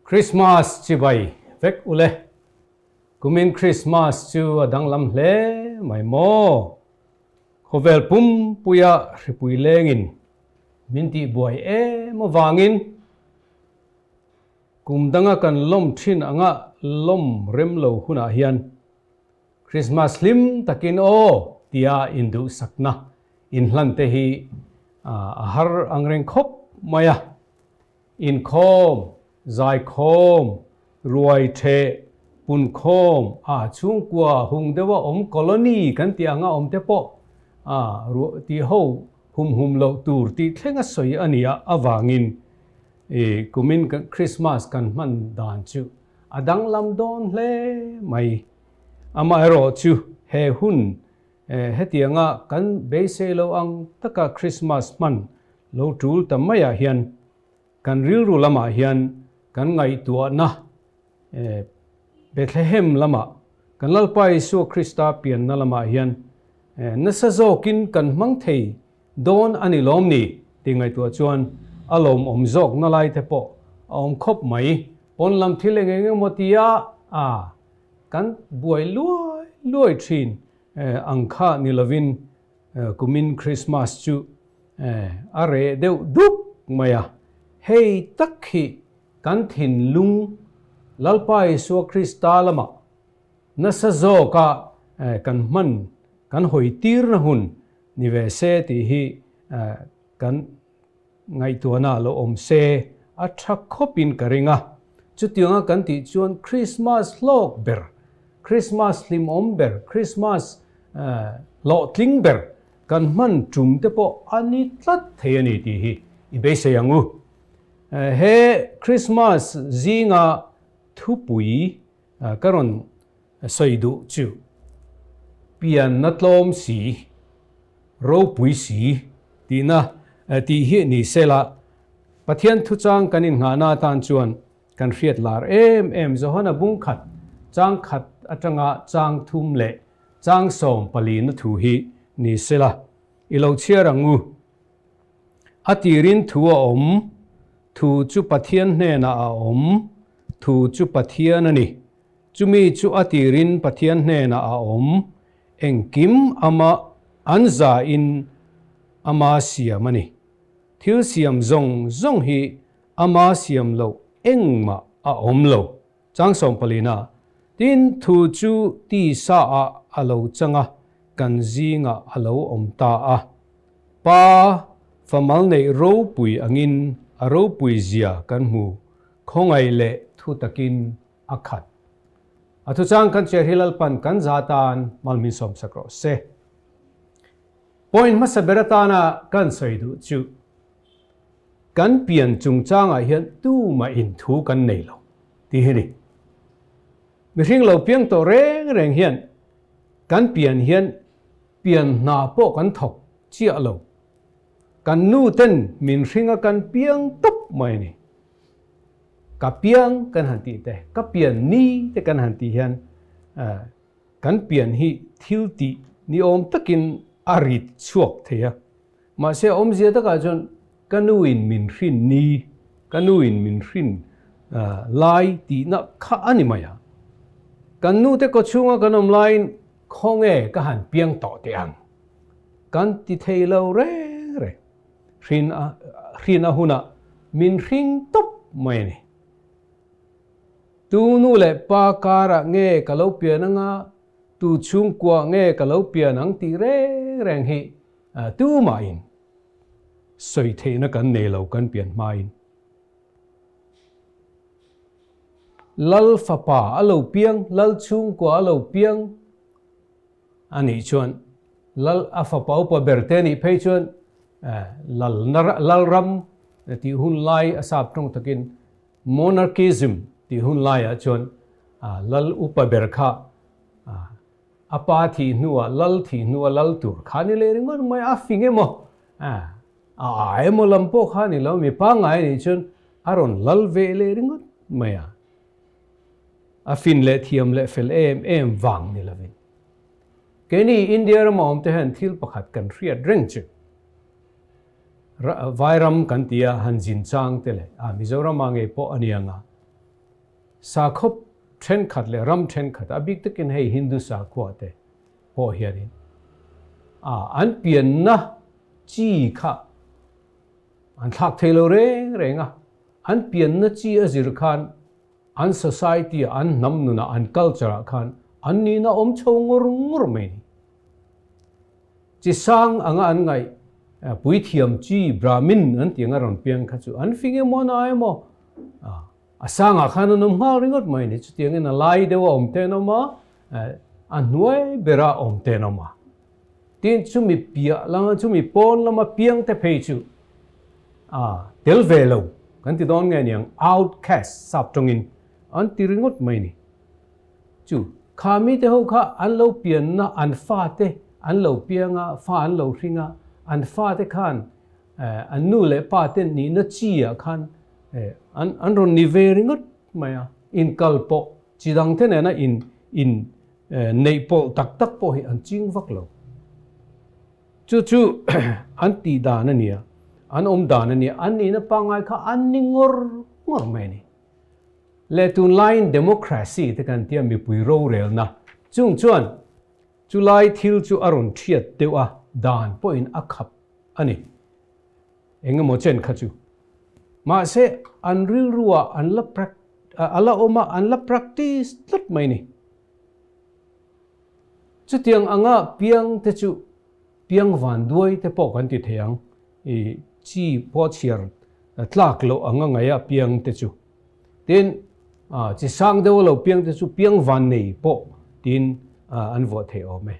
Krismas chibai vek ule kumin Krismas chu adang lam hle mai mo khovel pum puya ripui lengin minti boy mo wangin kumdanga kan lom thin anga lom remlo huna hian Krismas lim takin o tia indu sakna in hlante hi ahar angreng khop maya in khom zai khom ruai the pun khom chung kwa hung dewa colony kan ti anga te po ti ho hum lo tur ti thlenga soi ania awangin kumin Christmas kan man dan chu adang lam don hle mai ama ero chu he hun hetianga kan beise lo ang taka Christmas man lo tul tamaya hian kan ril ru lama hian kan ngai tua na Bethlehem lama kan Lalpa'n su Krista Pianna lama hian nasazokin kan mang thei don ani lom ni ti ngai tua chuan alom omzok na lai te po om khop mai pon lam thileng enge motia kan buai luai thin angkha ni lovin kumin Christmas chu are deu duk maya hei takhi kan thin lung Lalpa'n su Krista lama nasazo ka kan man kan hoi tir na hun ni ve se ti hi kan ngai tua na lo om se a thakopin karinga chutianga kan ti chuan Christmas lok ber Christmas lim om ber Christmas lo tling ber kan man tum te po ani tlat the ani ti hi I be se yangu he Christmas zinga thupui karon soidu chu Pianna tlawm si ropui si tina ti hi ni sela pathian thu chang kanin ngana tan chuan kan hriat lar em zohana bung khat chang khat atanga chang thum le chang som pali na thu hi ni sela ilo chiarangu atirin thu om thu chu pathian hne na om thu chu pathian ani chumi chu atirin pathian hne na om engkim ama anza in ama siam ani thil siam zong hi ama siam lo engma om lo changsom palina tin thu chu ti sa alo changa kan zinga alo om ta pa famal nei ropui angin ropui zia kan mu khongai le thu takin akhat athu chang kan che Lalpa'n kan zatan malmin som sakro se point masaberatana kan soidu chu kan pian chung changa hian tu ma in thu kan nei lo ti hini mi hring lo piang to reng hian kan pian hian pian na po kan thok chia lo kan nu ten min hringa kan piang top mai ni ka piang kan han ti te ka pian ni te kan han ti hian kan pian hi thil ti ni om takin arit chuak theya ma se om zia ta ka chon kanuin min hrin ni kanuin min hrin lai ti na kha ani maya kan nu te ko chunga kan om line khonge ka han piang to te ang kan ti thei lo re hrin a huna min hring top mai ni tu nu le pa kara nge kalau piananga tu chung kwa nge kalau pianang ti reng hi tu ma in soi the na kan nei lo kan pian ma in lal fa pa alo piang lal chung kwa alo piang ani chuan lal afa pa pa berteni phei chuan lal ram ti hun lai asap tong takin monarchism ti hun lai chuan lal upa berkha apa thi nuwa lal tur khani le ringon mai afinge mo emo lampo khani lo mi pa ngai ni chun aron lal ve le ringon maya afin le thiam le fel em wang ni lovin keni India ma om te han thil pakhat kan riat reng chu vairam kan tia hanjin chang tele Mizoram ange po anianga sa khop trend khat le ram trend khat abik takin hei Hindu sa kwate ho hianin an Pianna chi kha an thak thelo renga an Pianna chi azir khan an society an namnuna an culture khan an ni na chongor mai chi sang anga an ngai pui thiam chi Brahmin an tianga ron piang kha chu an finge mo na ai mo asanga khan num ha ringot mai ni chu tianga na lai dewa te no ma an nuai bera te no ma tin chu mi pia langa chu mi pon lama piang te phei chu tel velo kan ti don nge niang outcast sap tongin an ti ringot mai ni chu khami te ho kha an lo pian na an fa te an lo pianga fa an lo ringa an fa te khan an nu le pa te ni na chi a khan an ron ni ve ringot mai in kalpo chidang te na in nei po tak po hi an ching vak lo chu an ti da na nia an da na nia an ni na pangai kha an ni ngor mai ni le tun line democracy te kan tia mi pui ro rel na chung chuan July thil chu aron thiat dewa dan po in akhap ani engemaw chen kha chu ma se an ril ruwa an la ala oma an la practice lat mai ni chu tiang anga piang te chu piang van duai te po kan ti theang I chi po chiar tlak lo anga ngaya piang te chu tin chi sang de lo piang te chu piang van nei po tin an vo the ome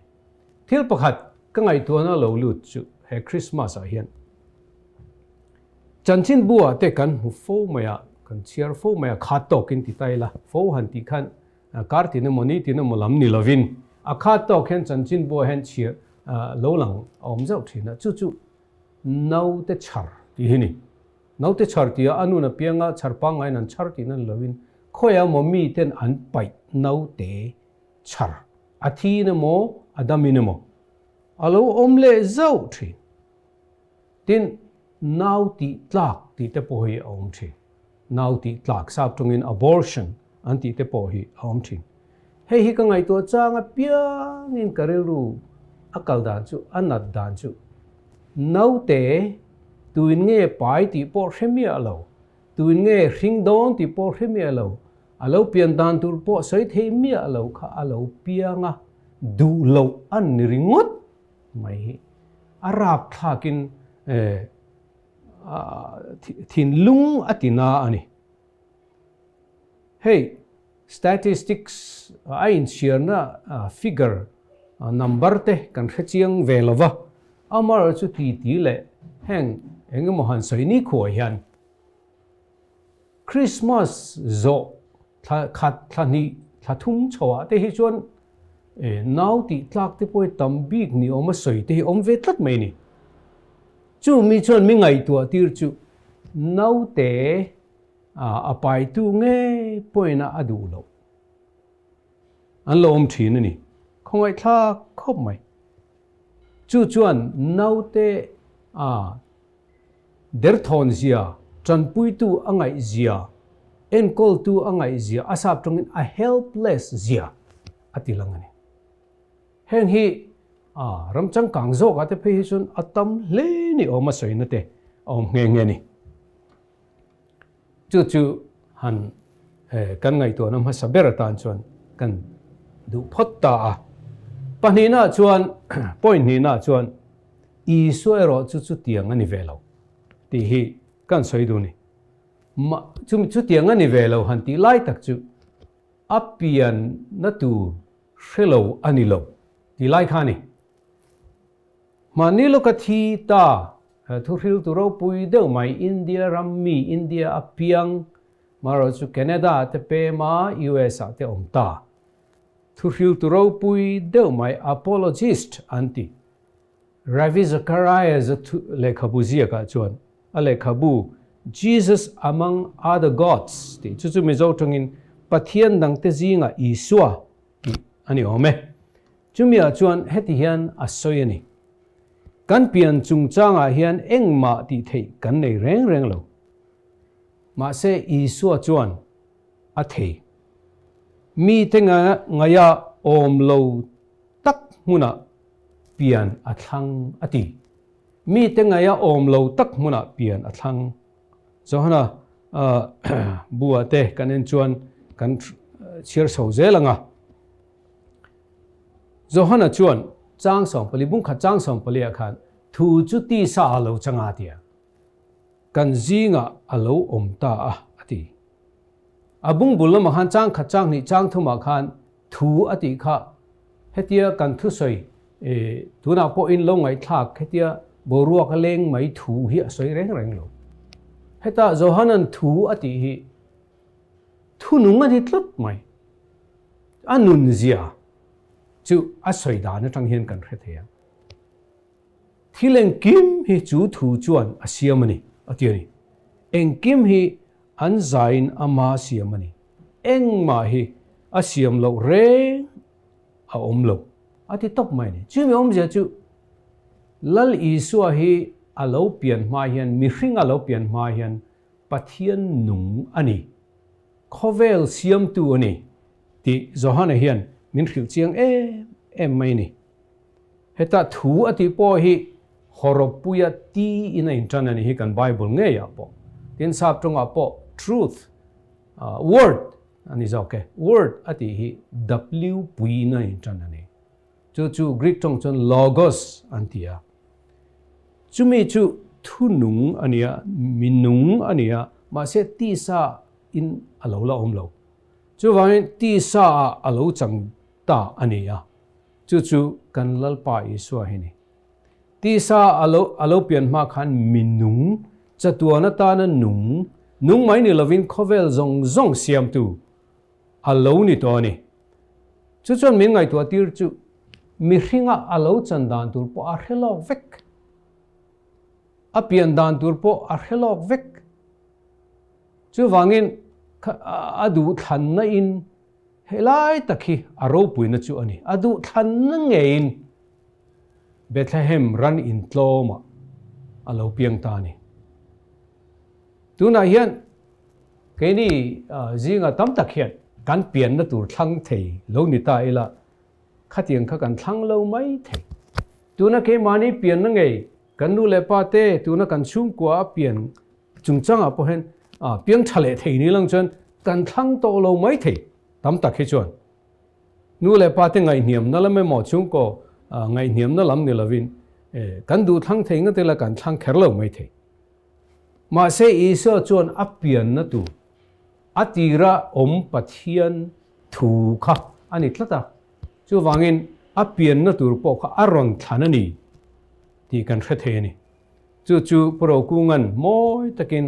thil pakhat ka ngai tu na lo lut chu he Christmas a hian chanchin bua te kan hu fo maya kan chiar fo maya kha to kin ti taila fo han ti khan kar ti na moni ti na molam ni lovin a kha to khen chanchin bua hen chiar lo lang om zau thina chu nau te char ti hini nau te char ti anu na pianga charpa ngai nan char ti na lovin khoya mommi ten an pai nau te char athi na mo adami na mo alo omle zau thi tin nau ti tlak ti te po hi om thi nau ti tlak sap tungin abortion an ti te po hi om thi hei hi ka ngai to changa piang in karelu akal dan chu anat dan chu nau te tuin nge pai ti po hremi alo tuin nge hring don ti po hremi alo alo pian dan tur po soi thei mi alo kha alo pianga du lo an ringot mai arab thakin thin lung atina ani hey statistics ain share figure number te kan khachiang velova amar chu ti le heng engemaw han soini kho hian Christmas zo thani thum chowa te hi chuan nau ti tlak te poi tam big ni oma soi te om ve tlat mai ni chu mi chuan mi ngai tua tir chu nau te apai tu nge poina adu lo an lo om thin ni khongai thla khop mai chu chuan nau te der thon zia chan pui tu angai zia en kol tu angai zia asap tongin a helpless zia atilangani heng hi ramchang kangzo ka te phe chun atam le ni oma soina te om nge ni chu han kan ngai to nam ha sabera tan chuan kan du photta panina chuan point ni na chuan I soero chu tiang ani velo ti hi kan soi du ni ma chu tiang ani velo han ti lai tak chu apian na tu hello ani lo ti lai khani mani lo ka thi ta thu hil tu ropui de mai India rammi India apiang maro chu Canada te pe ma US te omta thu hil tu ropui de mai apologist anti Rev Dr Lalchungnunga zia ka chuan a lekhabu Jesus among other gods ti chu mi zo tongin pathian dang te zinga isua ti ani ome chumia chuan heti hian asoi ani kan pian chungchanga hian engma ti thei kan nei reng lo ma se isua chuan a thei mi te ngaya om lo tak muna pian athlang ati mi te ngaya om lo tak muna pian athlang zo hana bua te kan en chuan kan chiar so zelanga zo hana chuan chang song pali bung kha chang song pali khan thu chu ti sa lo changa tia kan zinga alo om ta ati abung bulam han chang kha chang ni chang thuma khan thu ati kha hetia kan thu soi tuna po in lo ngai thak hetia boruak leng mai thu hi soi reng reng lo heta zohanan thu ati hi thu nung ani tlut mai anun zia chu asoi da na tang hian kan khrethia thileng kim hi chu thu chuan asiamani atiani eng kim hi an zain ama siamani eng ma hi asiam lo reng a om lo ati top mai ni chu mi om zia chu lal isua hi alo pian ma hian mi hring alo pian ma hian pathian nung ani khovel siam tu ani ti zohana hian min khil chiang em mai ni heta thu ati po hi horopuya ti in in tan ani hi kan bible nge ya po tin sap tonga po truth word ani zoke word ati hi w pui na in tan ani chu greek tong chon logos antia chumi chu thu nung ania minung ania ma se ti sa in alo la om lo chu wang ti sa alo chang ta ania chu kan lalpa iswa hini ti sa alo pian ma khan minung chatuana ta na nung mai ni lovin khovel zong siam tu alo ni to ni chu chon min ngai to tir chu mi hringa alo chandan tur po a helok vek a pian dan tur po a helok vek chu wangin adu than na in helai takhi aro puina chu ani adu than na ngein Bethlehem ran in tlawm alo piang ta ni tuna hian ke ni zinga tam tak hian kan pian na tur thlang thei lo ni ta ila khatiang kha kan thlang lo mai thei tuna ke mani pian na ngei kan nu le pa te tuna kan chung kwa pian chungchang a po hen piang thale thei ni lang chon kan thlang to lo mai thei tam tak hi chuan nu le pa te ngai niam na la me mo chung ko ngai niam na lam ni lovin kan du thlang thei nga te la kan thlang kher lo mai thei ma se iso chuan a pian na tu atira om pathian thu kha ani tlata chu wangin a pian na tur po kha aron thanani ti kan khethe ni chu pro kungan moi takin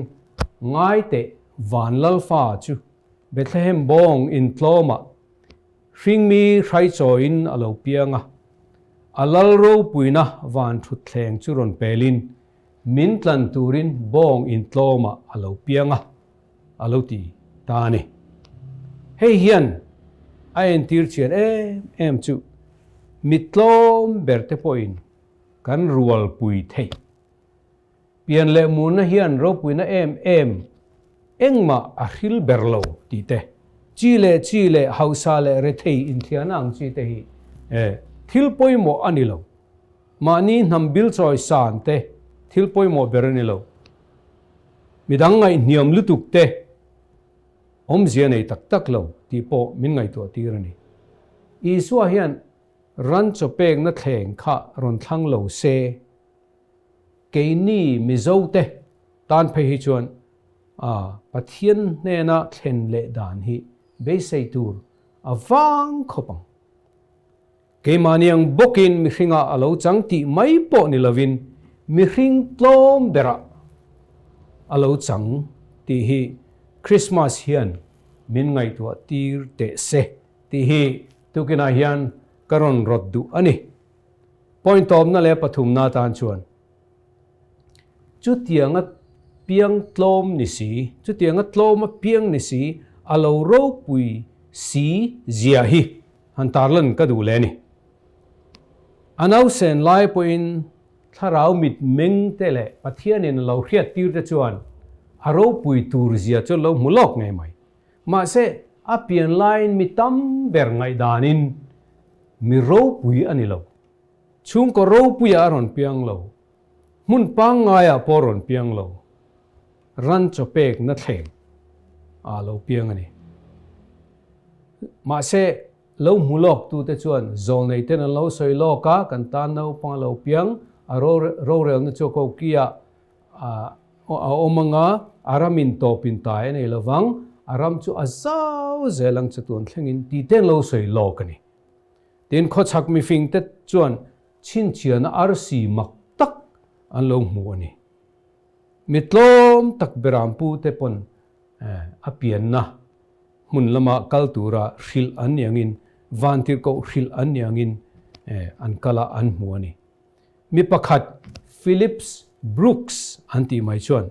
ngai te van lalfa chu Bethlehem bong in tlawm hring mi hrai choin alo pianga alal ro puina van thut thleng chu ron pelin min tlan turin bong in tlawm alo pianga alo ti ta ni hei hian a en tir chian em chu mitlawm berte poin kan rual pui thei pian le mun na hian ro puina em engma a hril berlo ti te chile hausa le re thei in thianang chi te hi thil poimo anilo mani nambil choi san te thil poimo berani lo midang ngai niam lutuk te om zia nei tak lo ti po min ngai to tirani isua hian ran chopek na thleng kha ron thlang lo se keini mizote tan phei hi chuan pathian ne na thlen le dan hi be sei tur awang khopang ke maniang bokin mi hringa alo chang ti mai po ni lovin mi hring tlawm bera alo chang ti hi Christmas hian min ngai tu tir te se ti hi tukina hian karon rot du ani point of na le pathum na tan chuan chu tianga piang tlawm ni si chu tianga tlawm piang ni si alo ro pui si zia hi han tarlan ka du le ni anau sen lai poin tharau mit meng te le pathian in lo hriat tir te chuan aro pui tur zia chu lo mulok ngai mai ma se a pian line mi tam ber ngai danin mi ropui ani lo chung ko ropui aron piang lo mun pang ngaya poron piang lo ran chopek na thleng a lo piang ani ma se lo mulok tu te chuan zol nei ten lo soi lo ka kan tan no pang lo piang a ro rel na choko kia a omanga aramin to pin tai nei lawang aram chu azau zelang chatun thlengin ti ten lo soi lo kani tin kho chak mi fing te chuan chin chian ar si mak tak an lo mu ani mi tlawm tak beram pu te pon a Pianna mun lama kaltura hril an yangin vantir ko hril an yangin an kala an mu ani mi pakhat Phillips Brooks anti mai chuan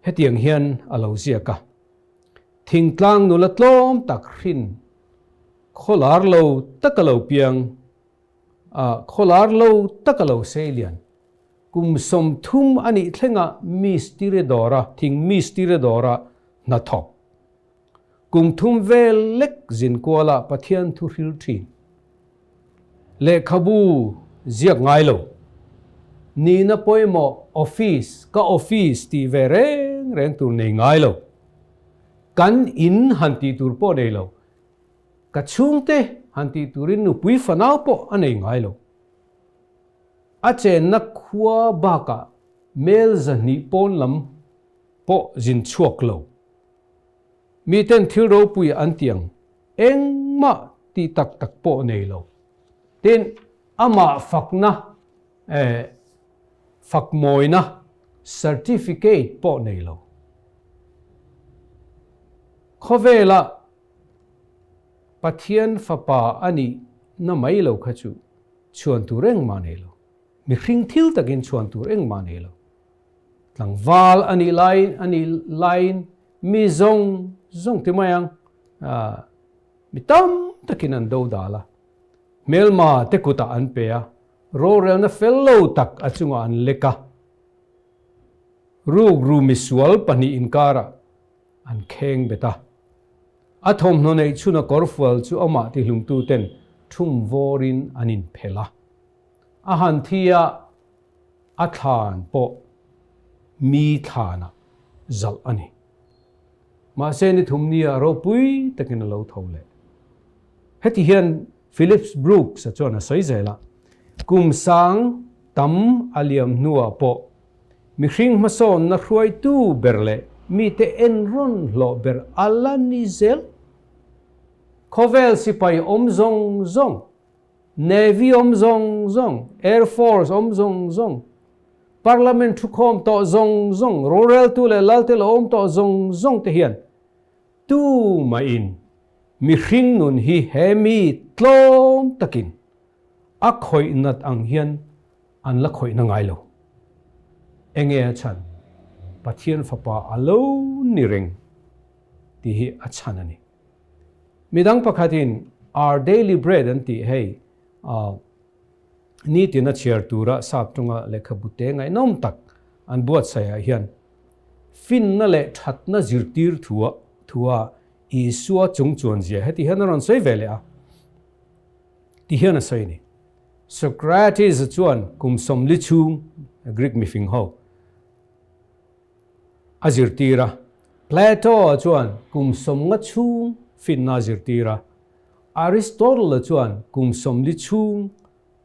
hetiang hian alo zia ka thing tlang nu la tlawm tak hrin kholar lo takalo piang kholar lo takalo selian kum som thum ani thlenga mistire dora thing mistire dora na thok kum thum vel lek zin kwala pathian thu hril thin le khabu ziak ngai lo ni na poimo office ti ve reng tur nei ngai lo kan in hanti tur po nei lo ka chung te hanti turin nu pui fanau po anei ngai lo a chen na khua ba ka mel zani pon lam po zin chuak lo mi ten thil ro pui an tiang engma ti tak tak po nei lo tin ama fakna fak moina certificate po nei lo khovela pathian fapa ani na mai lo khachu chuan tu reng ma nei lo mi hring thil takin chuan tu reng ma nei lo tlang wal ani line mi zong ti mayang mi tam takin an do dala melma te kuta an pe a ro rel na fellow tak achunga an leka ru mi sual pani inkara an kheng beta athom no nei chuna korfual chu ama ti hlum tu ten thum vorin anin phela a han thia a than po mi thana zal ani ma se ni thum nia ropui takin lo thole heti hian Phillips Brooks a chona soi zela kum sang tam aliam nuwa po mi hring mason na hruai tu berle mi te enron lo ber alani zel khovel sipai om zong navy om zong air force om zong parliament thu khom to zong rural tu le lalte lo om to zong te hian tu ma in mi hring nun hi hemi tlawm takin a khoi nat ang hian an la khoi na ngai lo enge chan pathian fapa alo ni reng ti hi a chan ani midang pakhatin our daily bread anti hey ni tina chair tura sap tunga lekha bute ngai nom tak an buat saya hian fin na le that na zirtir thua isua chungchuan zia heti hanaron sei vele a ti hian a sei ni Socrates chuan kum som li chung Greek mi fing ho azirtira Plato chuan kum som nga chung fin na zirtira Aristotle chuan kum som li chung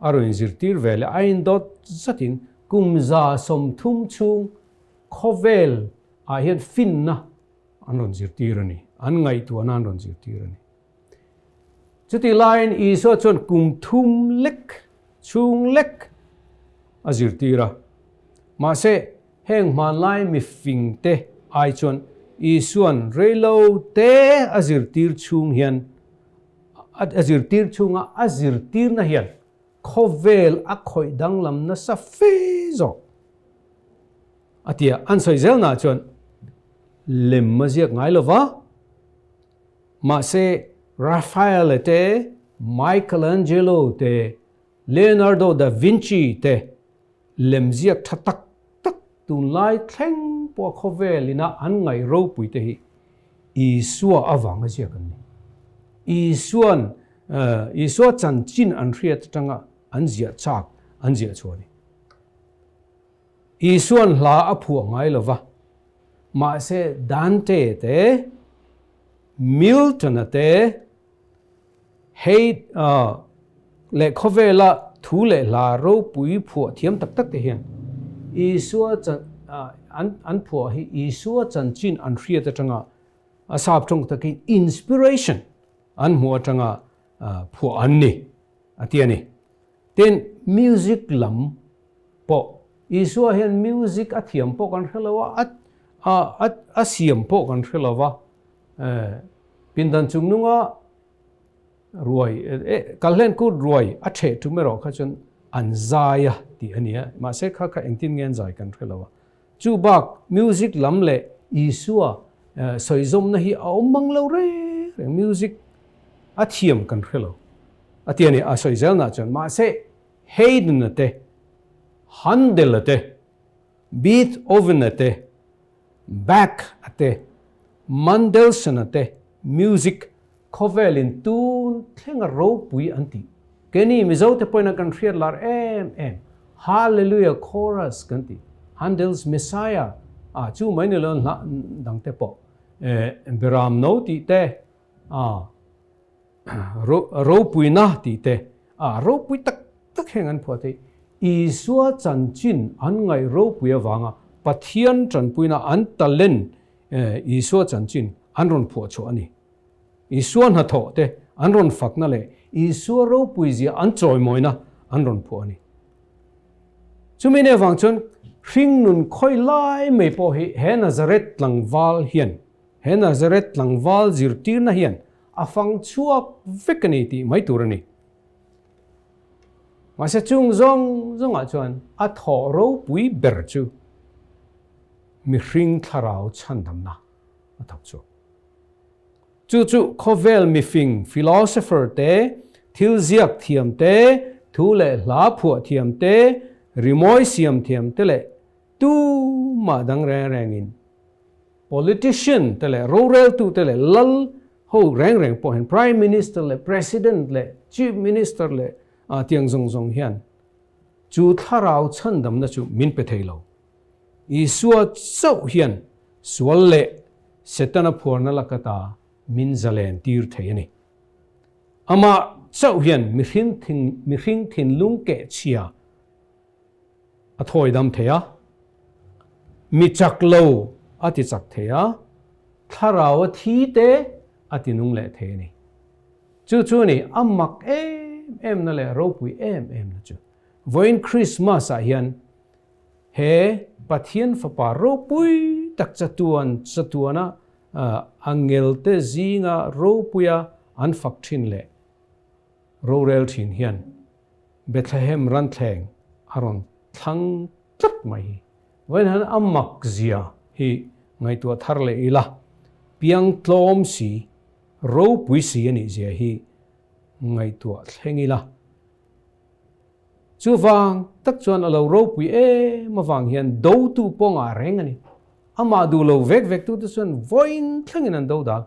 aroin zirtir vele ain dot zatin kum za som thum chung khovel a hian fin na anon zirtirani an ngai tu anan ron zirtirani chuti line I so chuan kum thum lek chung lek azirtira ma se heng man lai mi fing te ai chuan I suan reilo te azirtir chung hian azirtir chunga azirtir na hian khovel a khoi dang lam na sa fe zo atia an soi zel na chuan lem ma ziak ngai lova ma se Raphael te Michelangelo te Leonardo da Vinci te lem ziak thatak tak tun lai thleng po khovelina an ngai ro pui te hi Isua awang aja kan ni Isua chan chin an riat tanga anjia chak anjia choni Isuan la apu ngai lova ma se Dante te Milton te hei le khovela thule la ropui phu thiam tak tak te hian Isua chan an phu hi Isua chan chin an riat tanga asap trong takin inspiration an mua tanga phu an ni atiani ten music lam po Isua hian music athiam po kan khelawa at siam po kan khelawa pindan chungnunga ruai kalhen ku ruai athe tumero khachon anzaya ti ania ma se kha kha engtin ngen zai kan khelawa chu bak music lam le Isua soizom na hi aumang lo re music athiam kan khelo atiani a soizel na chon ma se Haydn te Handel te Beethoven te Bach te Mendelssohn te music khovelin tun thlenga ropui anti keni mizo te poina kan thriat lar em hallelujah chorus kanti Handel's Messiah chu mai ne lon dang te po beram no ti te ropui na ti te ropui tak hengan pho te Isua chan chin an ngai ropui awanga pathian chan puina an talen Isua chan chin an ron pho cho ani Isua na tho te an ron fak na le Isua ropui ji an choi moina an ron pho ani chumine wang chon ring nun khoi lai me po hi he Nazareth langwal hian he Nazareth langwal zirtir na hian afang chuak vekani ti mai turani ma se chung zong a chuan a tho ropui ber chu mi ring tharau chandam na a thak chu khovel mi fing philosopher te thil ziak thiam te thu le hla phu thiam te rimoi siam thiam te le tu ma dang reng in politician te le rural tu te le lal ho reng po hen prime minister le president le chief minister le tiang zong hian chu tharau chandam na chu min pe theilo Isua chau hian sual le setana phorna lakata min zalen tir theini ama chau hian mi hring thin lung ke chia athoi dam theya mi chak lo ati chak theya tharau thi te ati nung le theini chu ni amak em na le ropui em na chu voin Christmas a hian he pathian fapa ropui tak chatuana angel te zinga ropuya an fak thin le rorel thin hian Bethlehem ran thleng aron thlang tlat mai voin han amak zia hi ngai tu thar le ila piang tlawm si ropui si ani zia hi ngai tu thlengila chu wang tak chuan alo ropui ma wang hian do tu ponga reng ani ama du lo vek tu chuan voin thlengin an do dal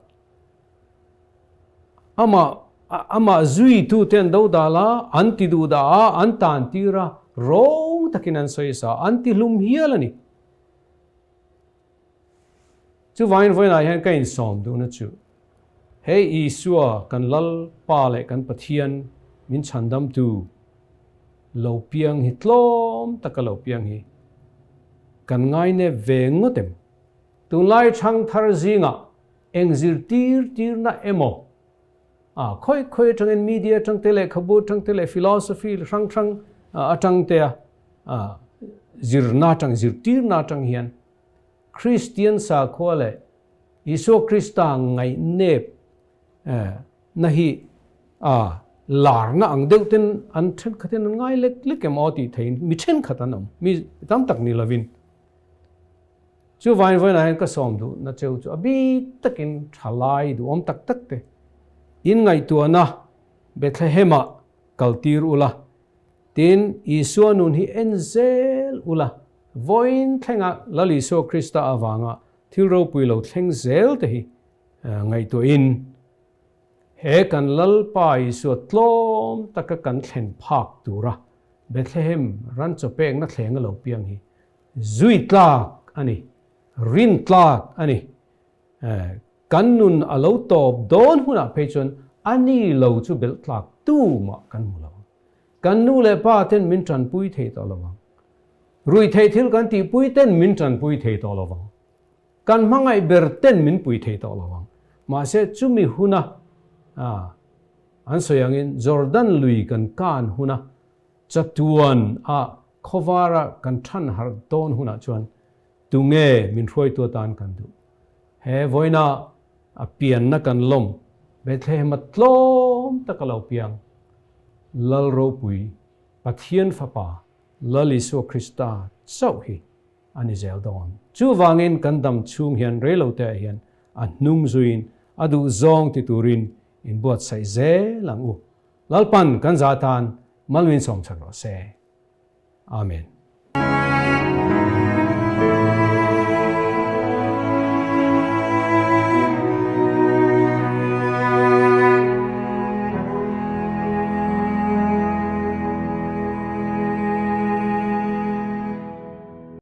ama zui tu ten do dala anti du da an tan tira ro takin an soisa anti lum hialani chu voin a hian kain som du na chu hey Isua kan Lalpa le kan pathian min chandam tu lo piang hi tlawm taka lo piang hi kan ngai ne vengotem tu lai chang thar zinga engzir tir na emo khoi tang in media tang tele khabu tang tele philosophy rang atang te zir tir na tang hian Christian sa khole Isu Krista ngai nep na hi lar na ang deuh ten an then khaten ngai lek em oti thein mi then khatanam mi tam tak ni lovin chu vain na ka som du na cheu chu abi takin thalai du om tak te in ngai tu na Bethlehema kaltir ula tin Isua nun hi enzel ula voin thenga lali so Krista awanga thilro puilo thleng zel te hi ngày tuổi in he kan lalpa isu tlawm taka kan thlen phak tura Bethlehem ran chopek na thlenga lo piang hi zui tlak ani rin tlak ani kan nun alo top don huna pechon ani lo chu bel tlak tu ma kan mu lo kan nu le pa ten min tran pui thei to lo wang rui thei thil kan ti pui ten min tran pui thei to lo wang kan mangai ber ten min pui thei to lo wang ma se chumi huna an soyangin Jordan lui kan huna chatuan khovara kan than har don huna chuan tunge min roi to tan kan du he voina Pianna kan lom Bethlehem tlawm takalo piang lal ropui pathian fapa lal Isu Krista chau hi ani zel don chu wangin kan dam chung hian relo te hian nung zuin adu zawng ti turin in buat sai ze lang u Lalpa'n kan zatan malwin som chakro se amen